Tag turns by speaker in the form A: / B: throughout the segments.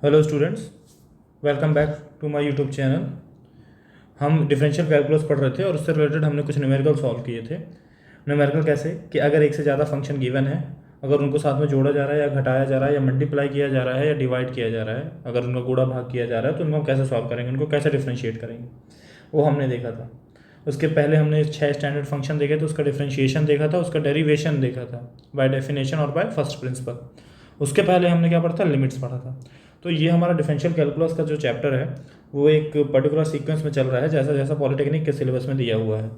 A: Hello students, welcome back to my YouTube channel. हम differential calculus पढ़ रहे थे और उससे रिलेटेड हमने कुछ न्यूमेरिकल सॉल्व किए थे। न्यूमेरिकल कैसे कि अगर एक से ज़्यादा फंक्शन गिवन है, अगर उनको साथ में जोड़ा जा रहा है या घटाया जा रहा है या मल्टीप्लाई किया जा रहा है या डिवाइड किया जा रहा है, अगर उनका गुणा भाग किया जा रहा है तो उनको हम कैसे सॉल्व करेंगे, उनको कैसे डिफ्रेंशिएट करेंगे, वो हमने देखा था। उसके पहले हमने 6 स्टैंडर्ड फंक्शन देखे थे, उसका डिफ्रेंशिएशन देखा था, उसका डेरिवेशन देखा था बाय डेफिनेशन और बाय फर्स्ट प्रिंसिपल। उसके पहले हमने क्या पढ़ा था, लिमिट्स पढ़ा था। तो ये हमारा डिफरेंशियल कैलकुलस का जो चैप्टर है वो एक पर्टिकुलर सीक्वेंस में चल रहा है, जैसा जैसा पॉलिटेक्निक के सिलेबस में दिया हुआ है,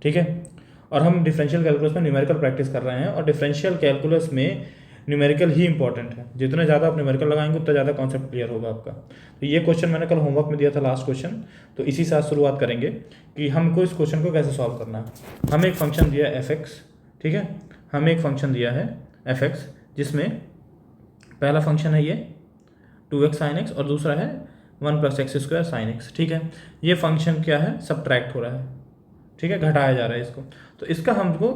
A: ठीक है। और हम डिफरेंशियल कैलकुलस में न्यूमेरिकल प्रैक्टिस कर रहे हैं और डिफरेंशियल कैलकुलस में न्यूमेरिकल ही इंपॉर्टेंट है। जितने ज़्यादा आप न्यूमेरिकल लगाएंगे उतना ज़्यादा कॉन्सेप्ट क्लियर होगा आपका। तो ये क्वेश्चन मैंने कल होमवर्क में दिया था, लास्ट क्वेश्चन। तो इसी साथ शुरुआत करेंगे कि हमको इस क्वेश्चन को कैसे सॉल्व करना है। हमें एक फंक्शन दिया है एफ एक्स, ठीक है। हमें एक फंक्शन दिया है एफ एक्स जिसमें पहला फंक्शन है ये 2x sin x और दूसरा है 1 + x² sin x, ठीक है। ये फंक्शन क्या है, सब्ट्रैक्ट हो रहा है, ठीक है, घटाया जा रहा है इसको। तो इसका हमको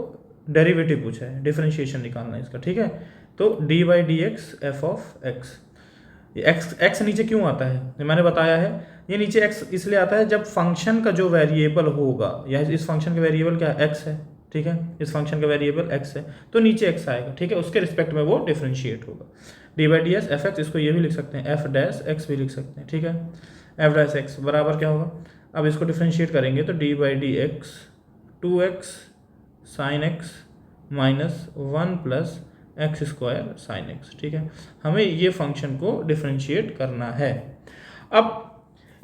A: डेरिवेटिव पूछा है, डिफरेंशिएशन निकालना है इसका, ठीक है। तो dy/dx f(x), ये x नीचे क्यों आता है, ये मैंने बताया है। ये नीचे x इसलिए आता है जब फंक्शन का जो वेरिएबल होगा, या इस फंक्शन का वेरिएबल क्या है, x है, ठीक है। इस फंक्शन का वेरिएबल x है तो नीचे x आएगा, ठीक है। उसके रिस्पेक्ट में वो डिफरेंशिएट होगा। dy/ds f(x), इसको ये भी लिख सकते हैं f'(x) भी लिख सकते हैं, ठीक है। f'(x) बराबर क्या होगा, अब इसको डिफरेंशिएट करेंगे तो dy/dx 2x sin x minus 1 + x² sin x, ठीक है। हमें ये फंक्शन को डिफरेंशिएट करना है। अब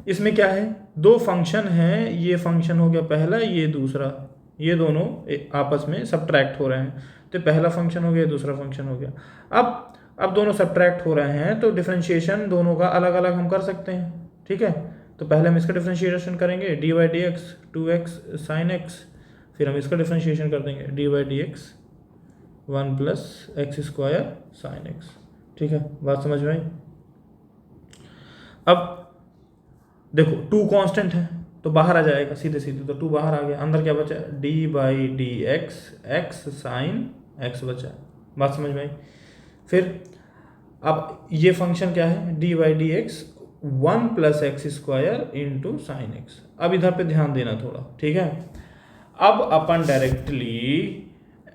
A: इसमें क्या है, दो फंक्शन हैं, ये फंक्शन हो गया पहला, ये दूसरा, ये दोनों आपस में सब्ट्रैक्ट हो रहे हैं। तो पहला फंक्शन हो गया, दूसरा फंक्शन हो गया। अब दोनों सब्ट्रैक्ट हो रहे हैं तो डिफरेंशिएशन दोनों का अलग अलग हम कर सकते हैं, ठीक है। तो पहले हम इसका डिफरेंशिएशन करेंगे dy/dx 2x sin x, फिर हम इसका डिफरेंशिएशन कर देंगे dy/dx 1 + x² sin x, ठीक है। बात समझ में आई। अब देखो 2 कांस्टेंट है तो बाहर आ जाएगा सीधे सीधे, तो 2 बाहर आ गया, अंदर क्या बचा, dy/dx x sin x बचा। बात समझ में आई। फिर अब ये फंक्शन क्या है, dy/dx 1 + x² sin x। अब इधर पे ध्यान देना थोड़ा, ठीक है। अब अपन डायरेक्टली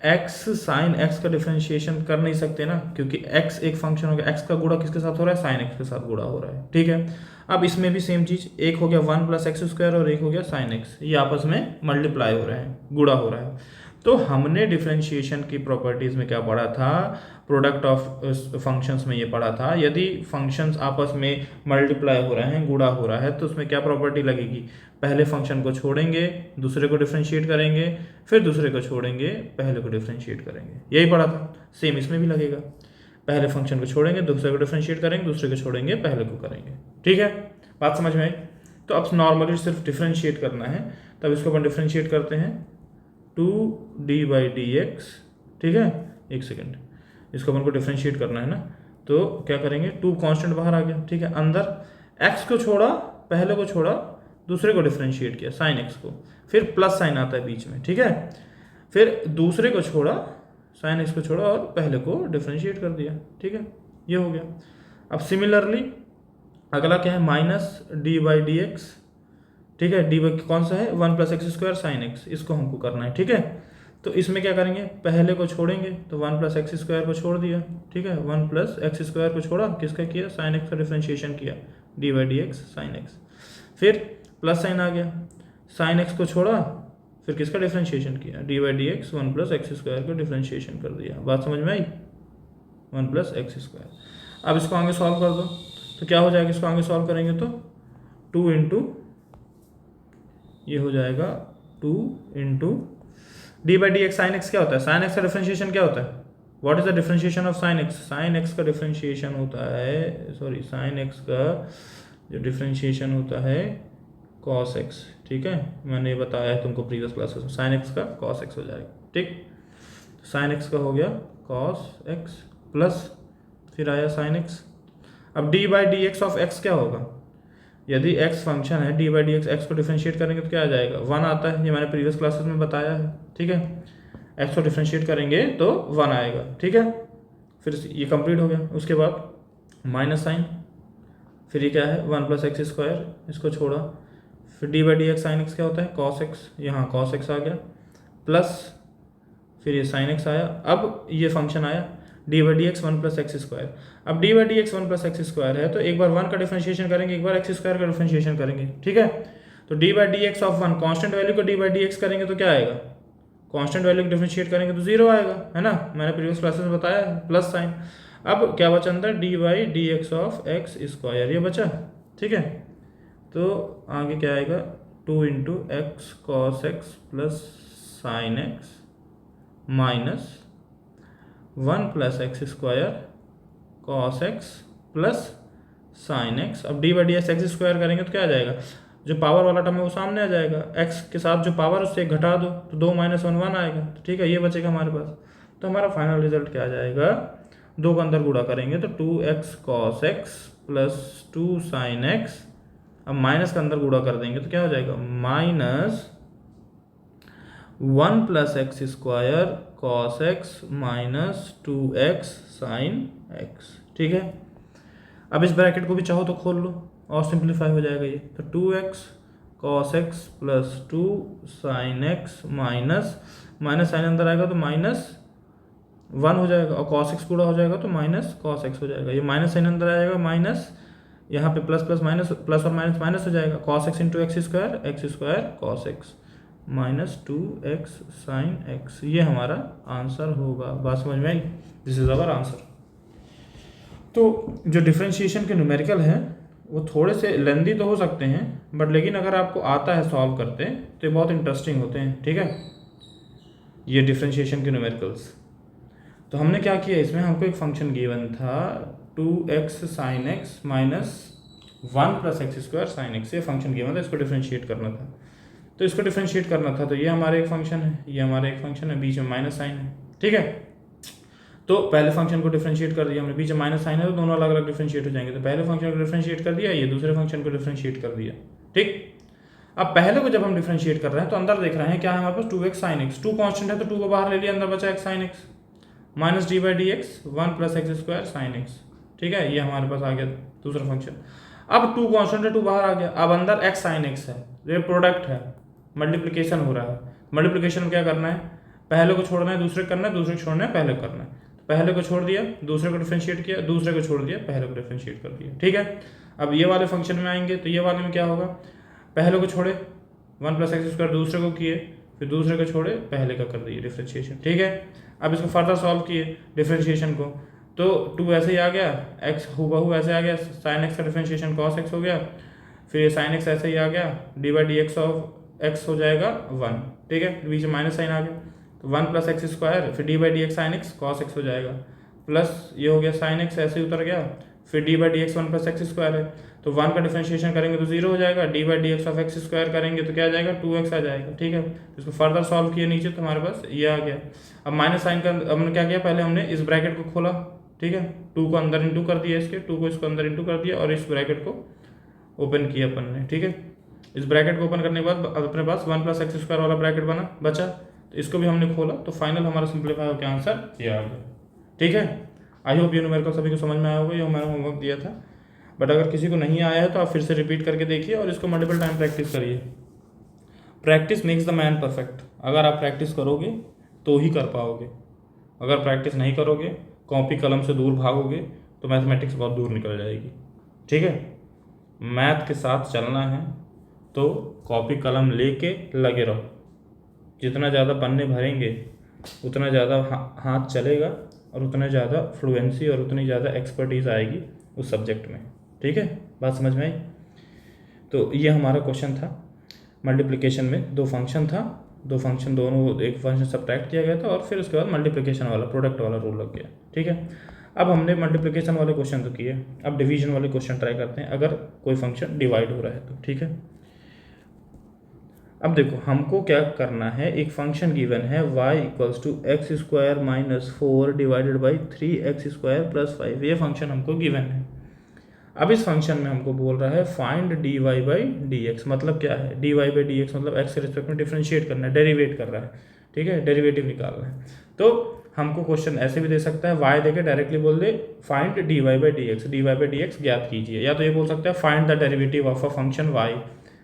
A: x sin x का डिफरेंशिएशन कर नहीं सकते ना, क्योंकि x एक फंक्शन हो गया, x का गुणा किसके साथ हो रहा है, sin x के साथ गुणा हो रहा है, ठीक है। अब इसमें भी सेम चीज, एक हो गया 1 + x² और एक हो गया sin x, ये आपस में मल्टीप्लाई हो रहे हैं, गुणा हो रहा है। तो हमने डिफरेंशिएशन की प्रॉपर्टीज में क्या पढ़ा था, प्रोडक्ट ऑफ फंक्शंस में ये पढ़ा था, यदि फंक्शंस आपस में मल्टीप्लाई हो रहे हैं, गुणा हो रहा है, तो उसमें क्या प्रॉपर्टी लगेगी, पहले फंक्शन को छोड़ेंगे, दूसरे को डिफरेंशिएट करेंगे, फिर दूसरे को छोड़ेंगे, पहले को डिफरेंशिएट करेंगे। यही पढ़ा था, सेम इसमें भी लगेगा। पहले फंक्शन को छोड़ेंगे, दूसरे को डिफरेंशिएट करेंगे, दूसरे को छोड़ेंगे, पहले को करेंगे, ठीक है। बात समझ में आई। तो अब नॉर्मली सिर्फ डिफरेंशिएट करना है, तब इसको अपन डिफरेंशिएट करते हैं 2d/dx, ठीक है। एक सेकेंड, इसको अपन को डिफरेंशिएट करना है ना, तो क्या करेंगे, 2 कांस्टेंट बाहर आ गया, ठीक है। अंदर x को छोड़ा, पहले को छोड़ा, दूसरे को डिफरेंशिएट किया sin x को, फिर प्लस साइन आता है बीच में, ठीक है। फिर दूसरे को छोड़ा, sin x को छोड़ा और पहले को डिफरेंशिएट कर दिया, ठीक है। ये हो गया। अब सिमिलरली अगला क्या है, -d/dx, ठीक है। डी कौन सा है, 1 + x² sin x, इसको हमको करना है, ठीक है। तो इसमें क्या करेंगे, पहले को छोड़ेंगे तो 1 + x² को छोड़ दिया, ठीक है। 1 + x² को छोड़ा, किसका किया, sin x का डिफरेंशिएशन किया, dy/dx sin x। फिर प्लस साइन आ गया, sin x को छोड़ा, फिर किसका डिफरेंशिएशन किया, dy/dx 1 + x² को डिफरेंशिएशन कर दिया। बात समझ में आई, 1 + x²। अब इसको आगे सॉल्व कर दो तो क्या हो जाएगा, इसको आगे सॉल्व करेंगे तो 2 × ये हो जाएगा 2 × d/dx sin x क्या होता है, sin x का डिफरेंशिएशन क्या होता है, what is the differentiation of sin x, sin x का डिफरेंशिएशन होता है, सॉरी sin x का जो डिफरेंशिएशन होता है cos x, ठीक है। मैंने बताया है तुमको प्रीवियस क्लासेस में, sin x का cos x हो जाएगा, ठीक। sin x का हो गया cos x प्लस फिर आया sin x। अब d/dx ऑफ x क्या होगा, यदि x फंक्शन है, d/dx x को डिफरेंशिएट करेंगे तो क्या आ जाएगा, 1 आता है, ये मैंने प्रीवियस क्लासेस में बताया है, ठीक है। x को डिफरेंशिएट करेंगे तो 1 आएगा, ठीक है। फिर ये कंप्लीट हो गया। उसके बाद माइनस साइन, फिर ये क्या है 1 प्लस एक्स स्क्वायर, इसको छोड़ा, फिर D by d x sine x क्या होता है कॉस एक्स, यहाँ कॉस एक्स आ गया, प्लस फिर ये साइन एक्स आया। अब ये फंक्शन आया d by d x 1 plus x square. अब d by d x 1 plus x square है तो एक बार 1 का डिफरेंशिएशन करेंगे, एक बार एक्स स्क्वायर का डिफरेंशिएशन करेंगे, ठीक है। तो d by d x of 1 constant value को डी बाई डी एक्स करेंगे तो क्या आएगा, कांस्टेंट वैल्यू को डिफरेंशिएट करेंगे तो 0 आएगा, है ना, मैंने प्रीवियस क्लासेस में बताया है, प्लस साइन। अब क्या बचा अंदर, d by d x of x square, ये बचा, ठीक है। तो आगे क्या आएगा 2 into x cos x plus sine x minus 1 plus x square cos x plus sine x. अब d by d x square करेंगे तो क्या आ जाएगा, जो पावर वाला टर्म है वो सामने आ जाएगा, x के साथ जो पावर उससे घटा दो तो 2 माइनस 1 1 आएगा, तो ठीक है, ये बचेगा हमारे पास। तो हमारा फाइनल रिजल्ट क्या आ जाएगा, 2 का अंदर गुणा करेंगे तो 2x cos x plus 2 sine x, अब माइनस का अंदर गुणा कर देंगे तो क्या हो जाएगा minus 1 plus x square cos x minus 2x sine x, ठीक है। अब इस ब्रैकेट को भी चाहो तो खोल लो और सिंप्लीफाई हो जाएगा ये, तो 2x cos x plus 2 sine x minus sine अंदर आएगा तो -1 हो जाएगा, और कॉस एक्स पूरा हो जाएगा तो माइनस कॉस एक्स हो जाएगा, ये माइनस साइन अंदर आएगा, माइनस यहाँ पे प्लस प्लस माइनस, प्लस और माइनस माइनस हो जाएगा, cos x into x square cos x minus 2x sine x, ये हमारा आंसर होगा। बात समझ में आई, दिस इज आवर आंसर। तो जो डिफरेंशिएशन के न्यूमेरिकल हैं वो थोड़े से लेंदी तो हो सकते हैं, बट लेकिन अगर आपको आता है सॉल्व करते तो ये बहुत इंटरेस्टिंग होते हैं, ठीक है, ये डिफरेंशिएशन के न्यूमेरिकल्स। तो हमने क्या किया, इसमें हमको एक फंक्शन गिवन था 2x sign x minus 1 plus x square sine x, ये फंक्शन गिवन था, इसको डिफरेंशिएट करना था। तो इसको डिफरेंशिएट करना था तो ये हमारा एक फंक्शन है, ये हमारा एक फंक्शन है, बीच में माइनस साइन है, ठीक है। तो पहले फंक्शन को डिफरेंशिएट कर दिया हमने, बीच में माइनस साइन है तो दोनों अलग अलग डिफरेंशिएट हो जाएंगे, तो पहले फंक्शन को डिफरेंशिएट कर दिया, ये दूसरे फंक्शन को डिफरेंशिएट कर दिया, ठीक। अब पहले को जब हम डिफरेंशिएट कर रहे हैं तो अंदर देख रहे हैं क्या है हमारे पास 2x साइन एक्स, 2 कॉन्स्टेंट है तो 2 को बाहर ले लिया, अंदर बचा x sign x minus D by d x 1 plus x square sine x, ठीक है, ये हमारे पास आ गया दूसरा फंक्शन। अब 2 कॉन्स्टेंट है 2 बाहर आ गया, अब अंदर x साइन एक्स है, ये प्रोडक्ट है, मल्टीप्लिकेशन हो रहा है। मल्टीप्लिकेशन में क्या करना है, पहले को छोड़ना है दूसरे करना है, दूसरे को छोड़ना है पहले को करना है, तो पहले को छोड़ दिया दूसरे को डिफरेंशिएट किया, दूसरे को छोड़ दिया पहले को डिफरेंशिएट कर दिया, ठीक है। अब ये वाले फंक्शन में आएंगे तो ये वाले में क्या होगा, पहले को छोड़े 1 प्लस एक्स स्क्वायर दूसरे को किए, फिर दूसरे को छोड़े पहले का कर दिए डिफरेंशिएशन, ठीक है। अब इसको फर्दर सॉल्व किए डिफरेंशिएशन को, तो 2 ऐसे ही आ गया, x हूबहू ऐसे आ गया, साइन एक्स का डिफरेंशिएशन कॉस एक्स हो गया, फिर ये साइन एक्स ऐसे ही आ गया, D by d x of x हो जाएगा 1, ठीक है, बीच में माइनस साइन आ गया, तो 1 प्लस एक्स स्क्वायर फिर D by d x sine x cos x हो जाएगा, प्लस ये हो गया साइन एक्स ऐसे ही उतर गया, फिर D by d x 1 plus x square है, तो 1 का डिफरेंशिएशन करेंगे तो 0 हो जाएगा, D by d x of x square करेंगे तो क्या आ जाएगा 2x आ जाएगा, ठीक है। इसको फर्दर सॉल्व किए नीचे तो हमारे पास ये आ गया। अब माइनस साइन का हमने क्या किया, पहले हमने इस ब्रैकेट को खोला, ठीक है, 2 को अंदर इंटू कर दिया, इसके 2 को इसको अंदर इंटू कर दिया और इस ब्रैकेट को ओपन किया अपन ने, ठीक है। इस ब्रैकेट को ओपन करने के बाद अपने पास 1 प्लस एक्स स्क्वायर वाला ब्रैकेट बचा, तो इसको भी हमने खोला, तो फाइनल हमारा सिंप्लीफाई होकर आंसर ये आ गया, ठीक है। आई होप ये न्यूमेरिकल सभी को समझ में आया होगा, ये मैंने होमवर्क दिया था, बट अगर किसी को नहीं आया है तो आप फिर से रिपीट करके देखिए और इसको मल्टीपल टाइम प्रैक्टिस करिए। Practice makes the man perfect, अगर आप प्रैक्टिस करोगे तो ही कर पाओगे, अगर प्रैक्टिस नहीं करोगे, कॉपी कलम से दूर भागोगे तो मैथमेटिक्स बहुत दूर निकल जाएगी, ठीक है। मैथ के साथ चलना है तो कॉपी कलम लेके लगे रहो, जितना ज़्यादा पन्ने भरेंगे उतना ज़्यादा हाथ चलेगा और उतना ज़्यादा फ्लुएंसी और उतनी ज़्यादा एक्सपर्टीज़ आएगी उस सब्जेक्ट में, ठीक है। बात समझ में आई। तो ये हमारा क्वेश्चन था, मल्टीप्लिकेशन में 2 फंक्शन था, 2 फंक्शन दोनों, एक फंक्शन सब्ट्रैक्ट किया गया था और फिर उसके बाद मल्टीप्लिकेशन वाला प्रोडक्ट वाला रूल लग गया, ठीक है। अब हमने मल्टीप्लिकेशन वाले क्वेश्चन तो किए, अब डिवीजन वाले क्वेश्चन ट्राई करते हैं, अगर कोई फंक्शन डिवाइड हो रहा है तो, ठीक है। अब देखो हमको क्या करना है, एक फंक्शन गिवन है y equals to x square minus 4 divided by 3x square plus 5, ये फंक्शन हमको गिवन है। अब इस फंक्शन में हमको बोल रहा है फाइंड dy बाई dx, मतलब क्या है, dy बाई dx मतलब x के रिस्पेक्ट में डिफरेंशिएट करना है, डेरिवेट कर रहा है, ठीक है, डेरिवेटिव निकालना है। तो हमको क्वेश्चन ऐसे भी दे सकता है, y देके डायरेक्टली बोल they find dy by d x ज्ञात कीजिए, या तो ये बोल सकता है find the derivative of a function y,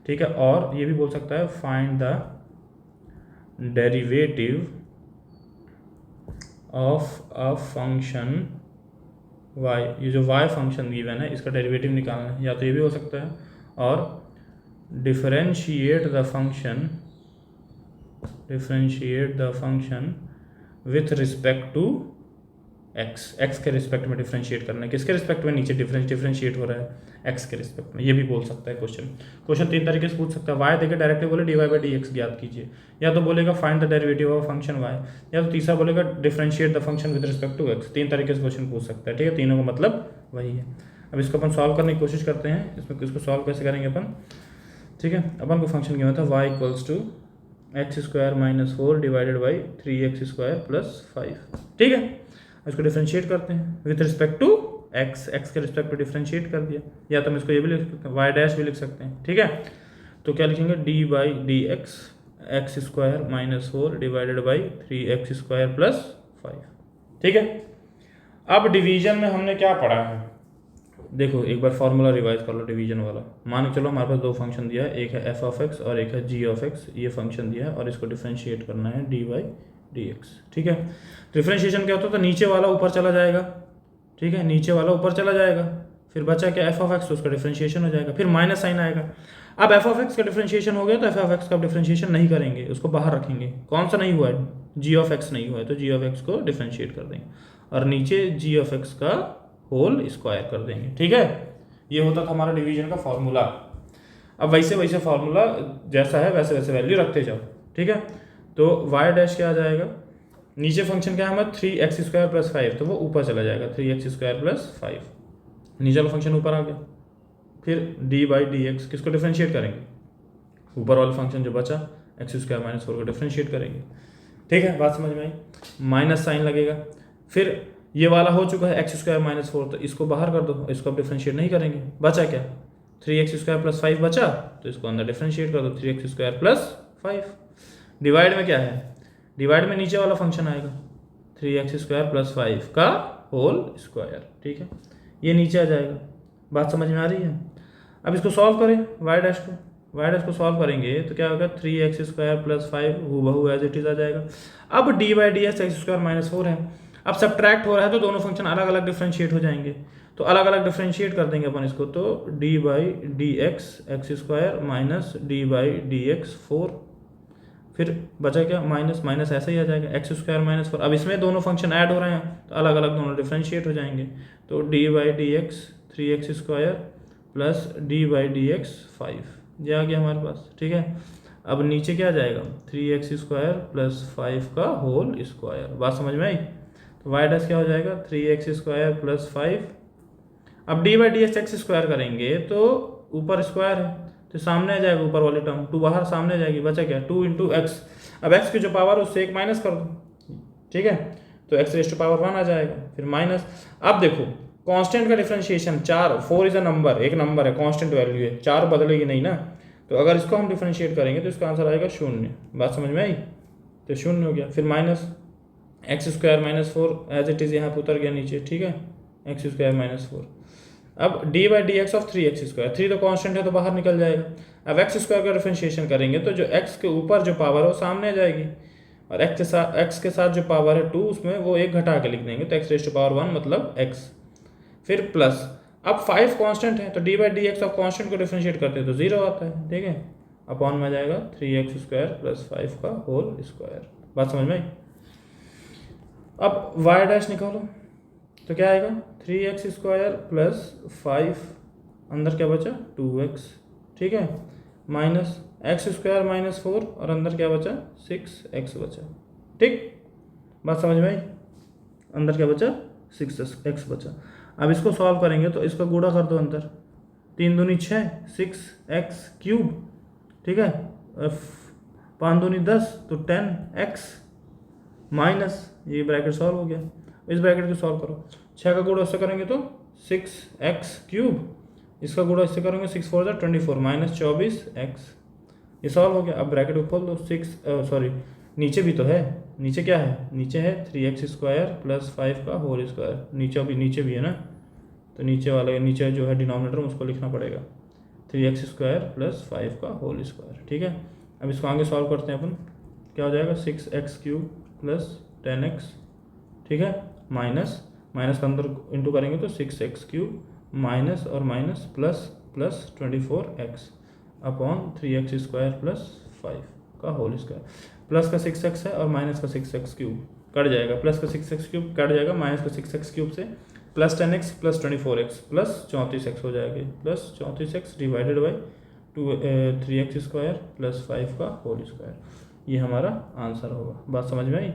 A: ठीक है, और ये भी बोल सकता है find the derivative of a function y, ये जो y फंक्शन गिवन है इसका डेरिवेटिव निकालना है, या तो ये भी हो सकता है, और differentiate the function with respect to x के रिस्पेक्ट में डिफरेंशिएट करना है, किसके रिस्पेक्ट में, नीचे डिफरेंशिएट हो रहा है x के रिस्पेक्ट में, ये भी बोल सकता है क्वेश्चन 3 तरीके से पूछ सकता है। y देके डायरेक्टली बोले dy बाई डी एक्स ज्ञात कीजिए, या तो बोलेगा find the derivative of function y, या तो तीसरा बोलेगा differentiate the function with respect to x। 3 तरीके से क्वेश्चन पूछ सकता है, ठीक है, तीनों का मतलब वही है। अब इसको अपन सॉल्व करने की कोशिश करते हैं, इसको सॉल्व कैसे करेंगे अपन, ठीक है। अपन को फंक्शन क्या होता है y equals to x square minus 4 divided by 3x square plus 5, ठीक है। इसको डिफरेंशिएट करते हैं विथ रिस्पेक्ट टू x के रिस्पेक्ट टू डिफरेंशिएट कर दिया, या तो हम इसको ये भी लिख सकते हैं y डैश भी लिख सकते हैं, ठीक है। तो क्या लिखेंगे, D by d x square minus 4 divided by 3x square plus 5, ठीक है। अब डिवीजन में हमने क्या पढ़ा है, देखो एक बार फॉर्मूला रिवाइज कर लो डिवीजन वाला। मान के चलो हमारे पास 2 फंक्शन दिया है, एक है एफ ऑफ एक्स और एक है जी ऑफ एक्स, ये फंक्शन दिया है और इसको डिफरेंशिएट करना है डी बाई डी एक्स, ठीक है। डिफरेंशिएशन क्या होता है, तो नीचे वाला ऊपर चला जाएगा, ठीक है, नीचे वाला ऊपर चला जाएगा, फिर बचा क्या एफ ऑफ एक्स, तो उसका डिफरेंशिएशन हो जाएगा, फिर माइनस साइन आएगा। अब एफ ऑफ एक्स का डिफरेंशिएशन हो गया तो एफ ऑफ एक्स का डिफरेंशिएशन नहीं करेंगे, उसको बाहर रखेंगे। कौन सा नहीं हुआ है, जी ऑफ एक्स नहीं हुआ है, तो जी ऑफ एक्स को डिफरेंशिएट कर देंगे और नीचे जी ऑफ एक्स का होल स्क्वायर कर देंगे, ठीक है। ये होता था हमारा डिवीजन का फॉर्मूला। अब वैसे वैसे फॉर्मूला जैसा है वैसे वैसे वैल्यू रखते जाओ, ठीक है। तो y डैश क्या आ जाएगा, नीचे फंक्शन क्या है हमारा 3x स्क्वायर प्लस 5, तो वो ऊपर चला जाएगा 3x स्क्वायर प्लस 5, नीचे वाला फंक्शन ऊपर आ गया। फिर डी बाई डी एक्स किसको डिफरेंशिएट करेंगे, ऊपर वाला फंक्शन जो बचा एक्स स्क्वायर माइनस 4 को डिफरेंशिएट करेंगे, ठीक है, बात समझ में आई। माइनस साइन लगेगा, फिर ये वाला हो चुका है एक्स स्क्वायर माइनस 4, तो इसको बाहर कर दो, इसको अब डिफरेंशिएट नहीं करेंगे, बचा क्या 3x स्क्वायर प्लस 5 बचा, तो इसको अंदर डिफरेंशिएट कर दो 3x स्क्वायर प्लस 5। डिवाइड में क्या है, डिवाइड में नीचे वाला फंक्शन आएगा 3x स्क्वायर प्लस 5 का होल स्क्वायर, ठीक है, ये नीचे आ जाएगा। बात समझ में आ रही है। अब इसको सॉल्व करें y डैश को सॉल्व करेंगे तो क्या होगा 3x स्क्वायर प्लस 5 हूबहू एज इट इज आ जाएगा। अब d by d x square minus 4 है, अब सब्ट्रैक्ट हो रहा है तो दोनों फंक्शन अलग अलग डिफरेंशिएट हो जाएंगे, तो अलग अलग डिफरेंशिएट कर देंगे अपन इसको, तो d by d x square minus D by d x 4, फिर बचा क्या माइनस माइनस ऐसा ही आ जाएगा एक्स स्क्वायर माइनस 4। अब इसमें दोनों फंक्शन ऐड हो रहे हैं तो अलग अलग दोनों डिफरेंशिएट हो जाएंगे, तो d by d x 3x square plus D by d x 5 ये आ गया हमारे पास, ठीक है। अब नीचे क्या आ जाएगा 3x स्क्वायर प्लस 5 का होल स्क्वायर, बात समझ में आई। तो y डैश क्या हो जाएगा 3x स्क्वायर प्लस 5। अब d by d x square करेंगे तो ऊपर स्क्वायर है तो सामने आ जाएगा ऊपर वाली टर्म, 2 बाहर सामने आ जाएगी, बचा क्या 2 इंटू एक्स। अब x की जो पावर है उससे 1 माइनस कर दो, ठीक है, तो x रेज़ टू पावर 1 आ जाएगा, फिर माइनस। अब देखो कांस्टेंट का डिफरेंशिएशन 4 इज अ नंबर, एक नंबर है, कांस्टेंट वैल्यू है, 4 बदलेगी नहीं ना, तो अगर इसको हम डिफरेंशिएट करेंगे तो इसका आंसर आएगा 0। बात समझ में आई, तो 0 हो गया। फिर minus x square minus 4 as it is यहाँ पर उतर गया नीचे, ठीक है, एक्स स्क्वायर माइनस 4। अब d by d x of 3x square, 3 तो कांस्टेंट है तो बाहर निकल जाएगा। अब एक्स स्क्वायर का डिफरेंशिएशन करेंगे तो जो x के ऊपर जो पावर है वो सामने आ जाएगी, और x के साथ जो पावर है 2 उसमें वो 1 घटा के लिख देंगे, तो x रेज़ टू पावर 1 मतलब x। फिर प्लस, अब 5 कांस्टेंट है तो d by d x of constant को डिफरेंशिएट करते हैं तो 0 आता है, ठीक है, अपॉन में आ जाएगा 3x स्क्वायर प्लस 5 का होल स्क्वायर। बात समझ में आई। अब y डैश निकालो तो क्या आएगा 3x स्क्वायर प्लस 5, अंदर क्या बचा 2x, ठीक है, माइनस एक्स स्क्वायर माइनस 4 और अंदर क्या बचा 6x बचा, ठीक। बात समझ में आई, अंदर क्या बचा 6x बचा। अब इसको सॉल्व करेंगे तो इसका गुणा कर दो अंदर, 3 दूनी 6 6x क्यूब, ठीक है, 5 दूनी 10 तो 10x माइनस, ये ब्रैकेट सॉल्व हो गया। इस ब्रैकेट को सॉल्व करो, 6 का गुणा इससे करेंगे तो 6x क्यूब, इसका गुणा इससे करेंगे 6 4 24 माइनस 24x, ये सॉल्व हो गया। अब ब्रैकेट को खोल दो, नीचे भी तो है, नीचे क्या है, नीचे है 3x² + 5 का होल स्क्वायर, नीचे भी है ना, तो नीचे वाले नीचे जो है डिनोमिनेटर उसको लिखना पड़ेगा 3x² + 5 का होल स्क्वायर। ठीक है, अब इसको आगे सॉल्व करते हैं अपन, क्या हो जाएगा 6x³ + 10x। ठीक है, माइनस का अंदर इंटू करेंगे तो 6x³ माइनस और minus plus 24x upon 3x² + 5 का होल स्क्वायर। प्लस का 6x है और माइनस का 6x³ कट जाएगा, प्लस का 6x³ कट जाएगा माइनस का 6x³ से, plus 10x + 24x plus 34x हो जाएगा, plus 34x divided by 3x² + 5 का होल स्क्वायर। ये हमारा आंसर होगा। बात समझ में आई?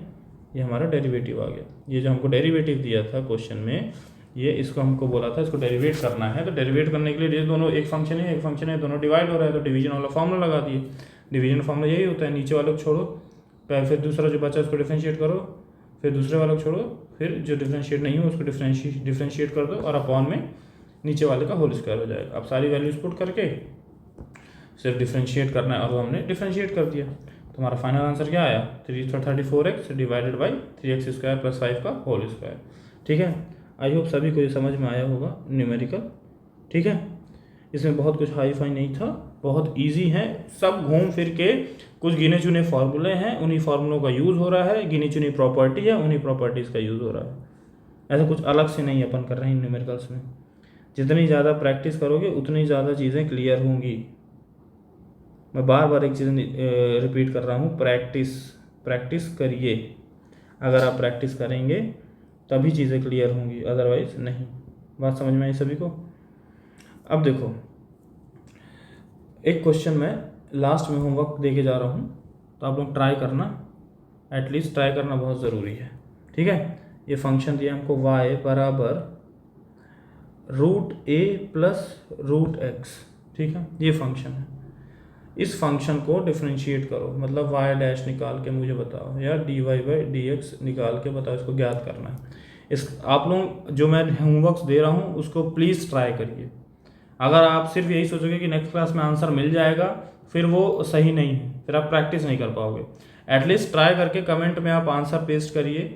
A: ये हमारा डेरिवेटिव आ गया। ये जो हमको डेरिवेटिव दिया था क्वेश्चन में, ये इसको हमको बोला था इसको डेरिवेट करना है, तो डेरिवेट करने के लिए ये दोनों एक फंक्शन है दोनों डिवाइड हो रहा है, तो डिवीजन वाला फॉर्मूला लगा दिए। डिवीजन फॉर्मूला यही होता है, नीचे वाले को छोड़ो, फिर दूसरा जो बचा उसको डिफ्रेंशिएट करो, फिर दूसरे वाले को छोड़ो, फिर जो डिफ्रेंशिएट नहीं हो उसको डिफ्रेंशिएट कर दो और अपॉन में नीचे वाले का होल स्क्वायर हो जाएगा। अब सारी वैल्यूज पुट करके सिर्फ डिफ्रेंशिएट करना है और वो हमने डिफ्रेंशिएट कर दिया। तो हमारा फाइनल आंसर क्या आया 34x डिवाइडेड बाई 3x² + 5 का होल स्क्वायर। ठीक है, आई होप सभी को ये समझ में आया होगा न्यूमेरिकल। ठीक है, इसमें बहुत कुछ हाई फाई नहीं था, बहुत इजी है, सब घूम फिर के कुछ गिने चुने फार्मूले हैं, उन्हीं फार्मूलों का यूज़ हो रहा है, गिनी चुनी प्रॉपर्टी है, उन्हीं प्रॉपर्टीज़ का यूज़ हो रहा है। ऐसा कुछ अलग से नहीं अपन कर रहे हैं न्यूमेरिकल्स में। जितनी ज़्यादा प्रैक्टिस करोगे उतनी ज़्यादा चीज़ें क्लियर होंगी। मैं बार बार एक चीज़ रिपीट कर रहा हूँ, प्रैक्टिस करिए। अगर आप प्रैक्टिस करेंगे तभी चीज़ें क्लियर होंगी, अदरवाइज नहीं। बात समझ में आई सभी को? अब देखो, एक क्वेश्चन मैं लास्ट में होमवर्क दे के जा रहा हूँ, तो आप लोग ट्राई करना, एटलीस्ट ट्राई करना बहुत ज़रूरी है। ठीक है, ये फंक्शन दिया हमको y बराबर √a + √x। ठीक है, ये फंक्शन है। इस फंक्शन को डिफ्रेंशिएट करो, मतलब y' निकाल के मुझे बताओ, या dy/dx निकाल के बताओ, इसको ज्ञात करना है। इस आप लोग जो मैं होमवर्क्स दे रहा हूँ उसको प्लीज़ ट्राई करिए। अगर आप सिर्फ यही सोचोगे कि नेक्स्ट क्लास में आंसर मिल जाएगा, फिर वो सही नहीं है, फिर आप प्रैक्टिस नहीं कर पाओगे। एटलीस्ट ट्राई करके कमेंट में आप आंसर पेस्ट करिए।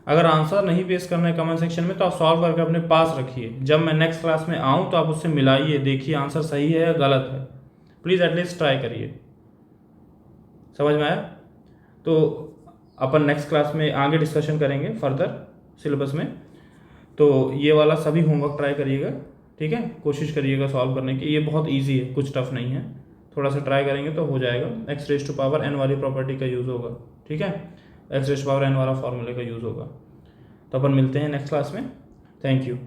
A: अगर आंसर नहीं पेस्ट करना है कमेंट सेक्शन में, तो आप सॉल्व करके अपने पास रखिए। जब मैं नेक्स्ट क्लास में आऊँ तो आप उससे मिलाइए, देखिए आंसर सही है या गलत है। प्लीज़ एटलीस्ट ट्राई करिए। समझ में आया? तो अपन नेक्स्ट क्लास में आगे डिस्कशन करेंगे फर्दर सिलेबस में। तो ये वाला सभी होमवर्क ट्राई करिएगा। ठीक है, कोशिश करिएगा सॉल्व करने की। ये बहुत इजी है, कुछ टफ नहीं है, थोड़ा सा ट्राई करेंगे तो हो जाएगा। x⁴n वाली प्रॉपर्टी का यूज़ होगा। ठीक है, x⁴n वाला फॉर्मूले का यूज़ होगा। तो अपन मिलते हैं नेक्स्ट क्लास में। Thank you.